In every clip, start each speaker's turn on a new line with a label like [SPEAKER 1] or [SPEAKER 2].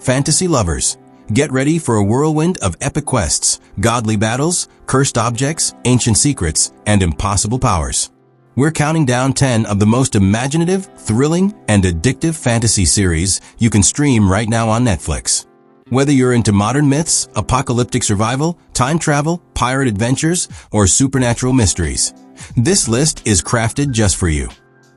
[SPEAKER 1] Fantasy lovers, get ready for a whirlwind of epic quests, godly battles, cursed objects, ancient secrets, and impossible powers. We're counting down 10 of the most imaginative, thrilling, and addictive fantasy series you can stream right now on Netflix. Whether you're into modern myths, apocalyptic survival, time travel, pirate adventures, or supernatural mysteries, this list is crafted just for you.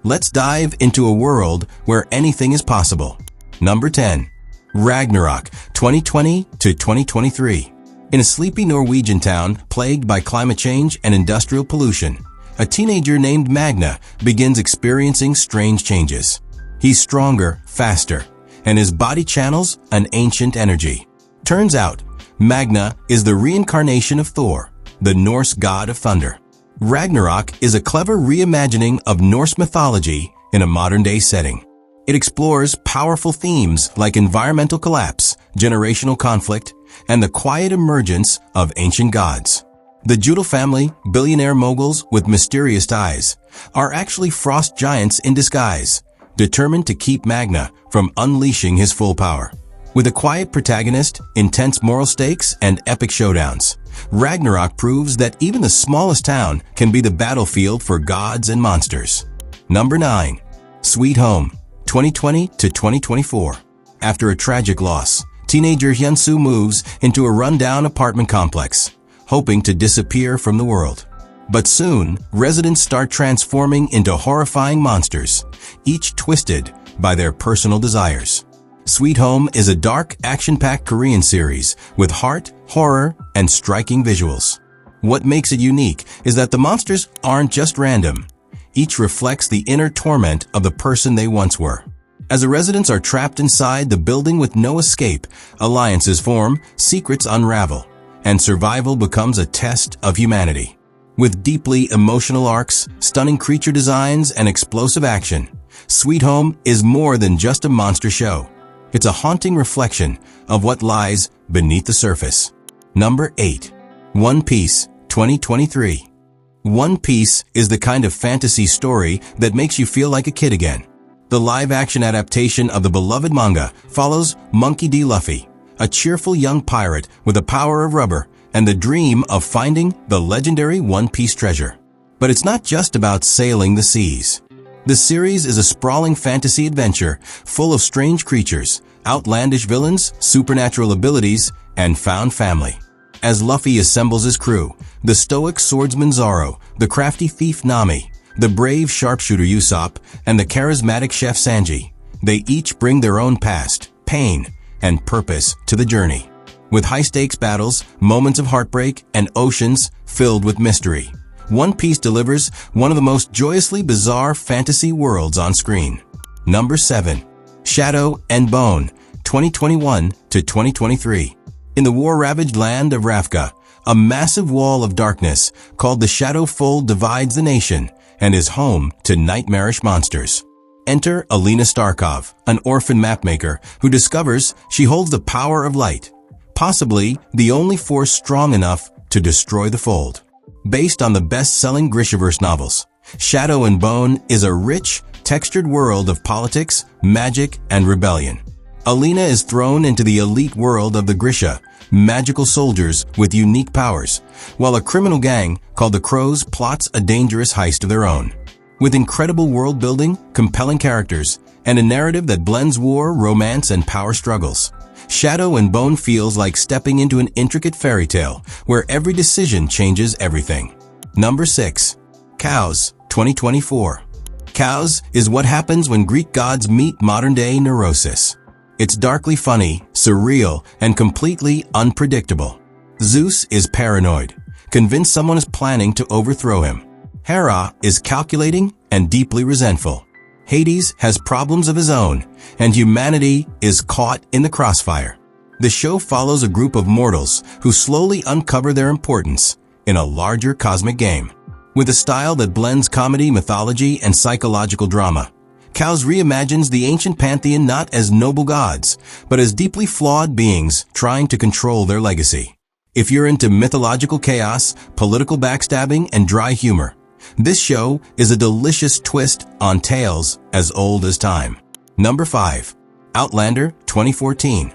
[SPEAKER 1] Let's dive into a world where anything is possible. Number 10. Ragnarok, 2020 to 2023. In a sleepy Norwegian town plagued by climate change and industrial pollution, a teenager named Magna begins experiencing strange changes. He's stronger, faster, and his body channels an ancient energy. Turns out, Magna is the reincarnation of Thor, the Norse god of thunder. Ragnarok is a clever reimagining of Norse mythology in a modern-day setting. It explores powerful themes like environmental collapse, generational conflict, and the quiet emergence of ancient gods. The Judal family, billionaire moguls with mysterious ties, are actually frost giants in disguise, determined to keep Magna from unleashing his full power. With a quiet protagonist, intense moral stakes, and epic showdowns, Ragnarok proves that even the smallest town can be the battlefield for gods and monsters. Number 9. Sweet Home, 2020 to 2024. After a tragic loss, teenager Hyunsu moves into a rundown apartment complex, hoping to disappear from the world. But soon, residents start transforming into horrifying monsters, each twisted by their personal desires. Sweet Home is a dark, action-packed Korean series with heart, horror, and striking visuals. What makes it unique is that the monsters aren't just random. Each reflects the inner torment of the person they once were. As the residents are trapped inside the building with no escape, alliances form, secrets unravel, and survival becomes a test of humanity. With deeply emotional arcs, stunning creature designs, and explosive action, Sweet Home is more than just a monster show. It's a haunting reflection of what lies beneath the surface. Number 8. One Piece, 2023. One Piece is the kind of fantasy story that makes you feel like a kid again. The live-action adaptation of the beloved manga follows Monkey D. Luffy, a cheerful young pirate with the power of rubber and the dream of finding the legendary One Piece treasure. But it's not just about sailing the seas. The series is a sprawling fantasy adventure full of strange creatures, outlandish villains, supernatural abilities, and found family. As Luffy assembles his crew, the stoic swordsman Zoro, the crafty thief Nami, the brave sharpshooter Usopp, and the charismatic chef Sanji, they each bring their own past, pain, and purpose to the journey. With high-stakes battles, moments of heartbreak, and oceans filled with mystery, One Piece delivers one of the most joyously bizarre fantasy worlds on screen. Number 7. Shadow and Bone, 2021 to 2023. In the war-ravaged land of Ravka, a massive wall of darkness called the Shadow Fold divides the nation and is home to nightmarish monsters. Enter Alina Starkov, an orphan mapmaker who discovers she holds the power of light, possibly the only force strong enough to destroy the Fold. Based on the best-selling Grishaverse novels, Shadow and Bone is a rich, textured world of politics, magic, and rebellion. Alina is thrown into the elite world of the Grisha, magical soldiers with unique powers, while a criminal gang called the Crows plots a dangerous heist of their own. With incredible world building, compelling characters, and a narrative that blends war, romance, and power struggles, Shadow and Bone feels like stepping into an intricate fairy tale where every decision changes everything. Number 6. Cows, 2024. Cows is what happens when Greek gods meet modern-day neurosis. It's darkly funny, surreal, and completely unpredictable. Zeus is paranoid, convinced someone is planning to overthrow him. Hera is calculating and deeply resentful. Hades has problems of his own, and humanity is caught in the crossfire. The show follows a group of mortals who slowly uncover their importance in a larger cosmic game. With a style that blends comedy, mythology, and psychological drama, Cows reimagines the ancient pantheon not as noble gods, but as deeply flawed beings trying to control their legacy. If you're into mythological chaos, political backstabbing, and dry humor, this show is a delicious twist on tales as old as time. Number 5. Outlander, 2014.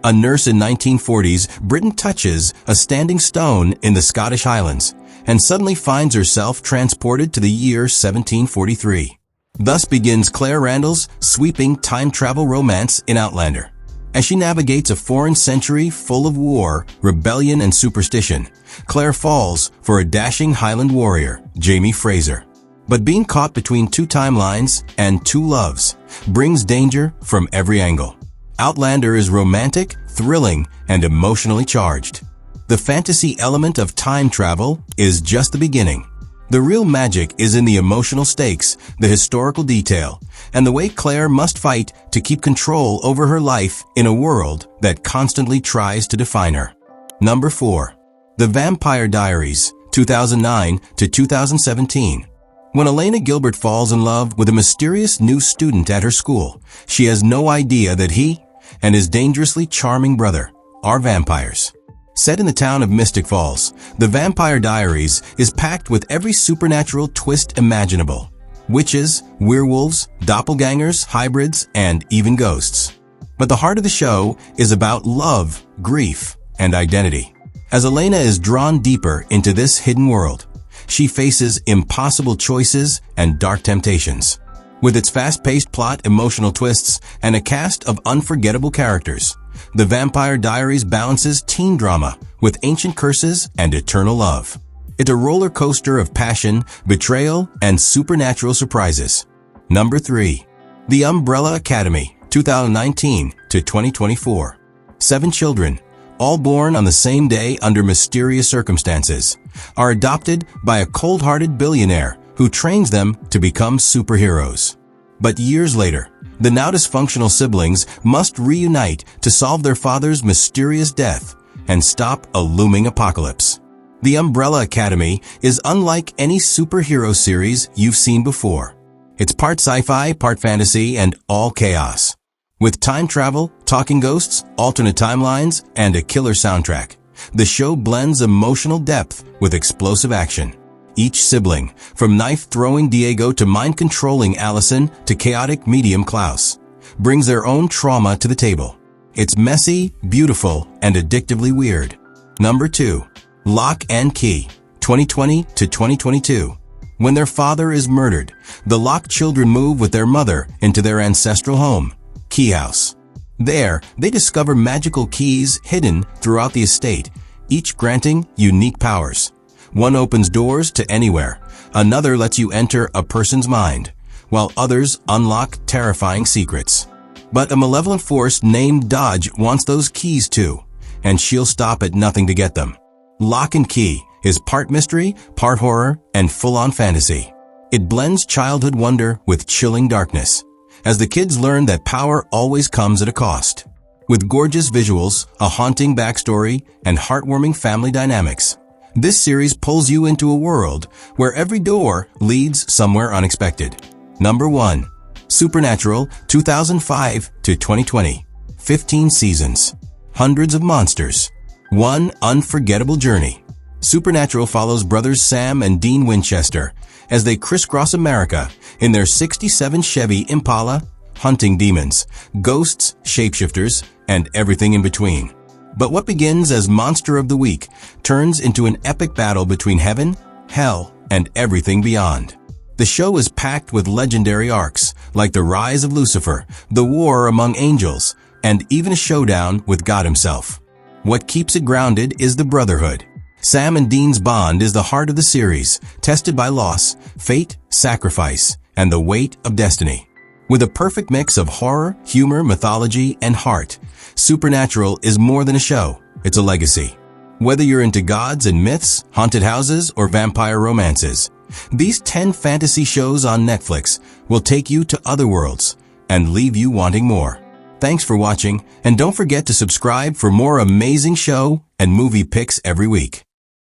[SPEAKER 1] A nurse in 1940s Britain touches a standing stone in the Scottish Highlands and suddenly finds herself transported to the year 1743. Thus begins Claire Randall's sweeping time travel romance in Outlander. As she navigates a foreign century full of war, rebellion, and superstition, Claire falls for a dashing Highland warrior, Jamie Fraser. But being caught between two timelines and two loves brings danger from every angle. Outlander is romantic, thrilling, and emotionally charged. The fantasy element of time travel is just the beginning. The real magic is in the emotional stakes, the historical detail, and the way Claire must fight to keep control over her life in a world that constantly tries to define her. Number 4. The Vampire Diaries, 2009 to 2017. When Elena Gilbert falls in love with a mysterious new student at her school, she has no idea that he and his dangerously charming brother are vampires. Set in the town of Mystic Falls, The Vampire Diaries is packed with every supernatural twist imaginable. Witches, werewolves, doppelgangers, hybrids, and even ghosts. But the heart of the show is about love, grief, and identity. As Elena is drawn deeper into this hidden world, she faces impossible choices and dark temptations. With its fast-paced plot, emotional twists, and a cast of unforgettable characters, The Vampire Diaries balances teen drama with ancient curses and eternal love. It's a roller coaster of passion, betrayal, and supernatural surprises. Number 3. The Umbrella Academy, 2019 to 2024. 7 children, all born on the same day under mysterious circumstances, are adopted by a cold-hearted billionaire who trains them to become superheroes. But years later, the now dysfunctional siblings must reunite to solve their father's mysterious death and stop a looming apocalypse. The Umbrella Academy is unlike any superhero series you've seen before. It's part sci-fi, part fantasy, and all chaos. With time travel, talking ghosts, alternate timelines, and a killer soundtrack, the show blends emotional depth with explosive action. Each sibling, from knife-throwing Diego to mind-controlling Allison to chaotic medium Klaus, brings their own trauma to the table. It's messy, beautiful, and addictively weird. Number 2. Lock and Key, 2020 to 2022. When their father is murdered, the Locke children move with their mother into their ancestral home, Key House. There, they discover magical keys hidden throughout the estate, each granting unique powers. One opens doors to anywhere, another lets you enter a person's mind, while others unlock terrifying secrets. But a malevolent force named Dodge wants those keys too, and she'll stop at nothing to get them. Lock and Key is part mystery, part horror, and full-on fantasy. It blends childhood wonder with chilling darkness, as the kids learn that power always comes at a cost. With gorgeous visuals, a haunting backstory, and heartwarming family dynamics, this series pulls you into a world where every door leads somewhere unexpected. Number 1. Supernatural, 2005 to 2020. 15 seasons. Hundreds of monsters. One unforgettable journey. Supernatural follows brothers Sam and Dean Winchester as they crisscross America in their 67 Chevy Impala, hunting demons, ghosts, shapeshifters, and everything in between. But what begins as Monster of the Week turns into an epic battle between heaven, hell, and everything beyond. The show is packed with legendary arcs like the rise of Lucifer, the war among angels, and even a showdown with God himself. What keeps it grounded is the brotherhood. Sam and Dean's bond is the heart of the series, tested by loss, fate, sacrifice, and the weight of destiny. With a perfect mix of horror, humor, mythology, and heart, Supernatural is more than a show, it's a legacy. Whether you're into gods and myths, haunted houses, or vampire romances, these 10 fantasy shows on Netflix will take you to other worlds and leave you wanting more. Thanks for watching, and don't forget to subscribe for more amazing show and movie picks every week.